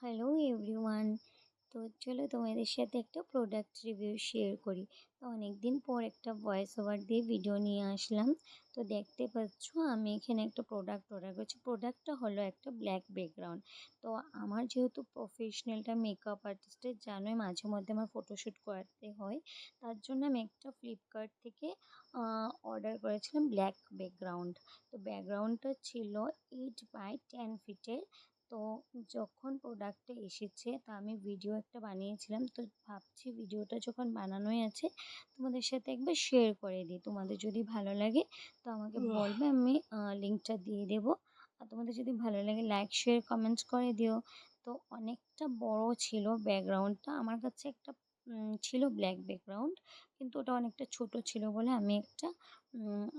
Hello everyone. তো চলো তোমাদের সাথে একটা প্রোডাক্ট রিভিউ শেয়ার করি। তো অনেকদিন পর একটা ভয়েস ওভার দিয়ে ভিডিও নিয়ে আসলাম। তো দেখতে পাচ্ছ আমি এখানে একটা প্রোডাক্ট অর্ডার করেছি। প্রোডাক্টটা হলো একটা ব্ল্যাক ব্যাকগ্রাউন্ড। তো আমার যেহেতু প্রফেশনালটা মেকআপ আর্টিস্টের জানোই মাঝে মধ্যে আমার ফটোশ্যুট করাতে হয়, তার জন্য আমি একটা ফ্লিপকার্ট থেকে অর্ডার করেছিলাম ব্ল্যাক ব্যাকগ্রাউন্ড। তো ব্যাকগ্রাউন্ডটা ছিল 8 বাই 10 ফিটের। তো যখন প্রোডাক্টটা এসেছে তা আমি ভিডিও একটা বানিয়েছিলাম। তো ভাবছি ভিডিওটা যখন বানানোই আছে তোমাদের সাথে একবার শেয়ার করে দিই। তোমাদের যদি ভালো লাগে তো আমাকে বলবে, আমি লিঙ্কটা দিয়ে দেবো। আর তোমাদের যদি ভালো লাগে লাইক শেয়ার কমেন্টস করে দিও। তো অনেকটা বড় ছিল ব্যাকগ্রাউন্ডটা। আমার কাছে একটা ছিল ব্ল্যাক ব্যাকগ্রাউন্ড, কিন্তু ওটা অনেকটা ছোট ছিল বলে আমি একটা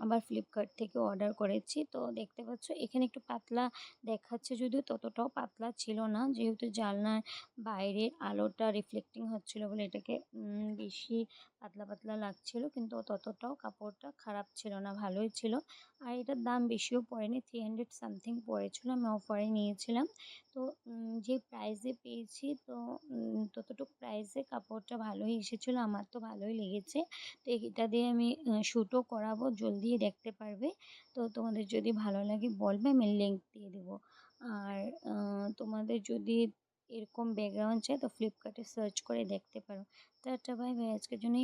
আবার ফ্লিপকার্ট থেকে অর্ডার করেছি। তো দেখতে পাচ্ছ এখানে একটু পাতলা দেখাচ্ছে, যদিও ততটাও পাতলা ছিল না, যেহেতু জানলার বাইরের আলোটা রিফ্লেক্টিং হচ্ছিল বলে এটাকে বেশি পাতলা পাতলা লাগছিল, কিন্তু ততটাও কাপড়টা খারাপ ছিল না, ভালোই ছিল। আর এটার দাম বেশিও পড়েনি, 300 সামথিং পড়েছিল, আমি অফারে নিয়েছিলাম। তো যে প্রাইসে পেয়েছি, তো ততটুকু প্রাইসে কাপড়টা ভালোই এসেছিলো, আমার তো ভালোই লেগেছে। তো এটা দিয়ে আমি শ্যুটও করাবো, জলদি দেখতে পারবে। তো তোমাদের যদি ভালো লাগে বলবে, আমি লিঙ্ক দিয়ে দেবো। আর তোমাদের যদি এরকম ব্যাকগ্রাউন্ড চাই তো ফ্লিপকার্টে সার্চ করে দেখতে পারো। টাটা বাই বাই, আজকের জন্য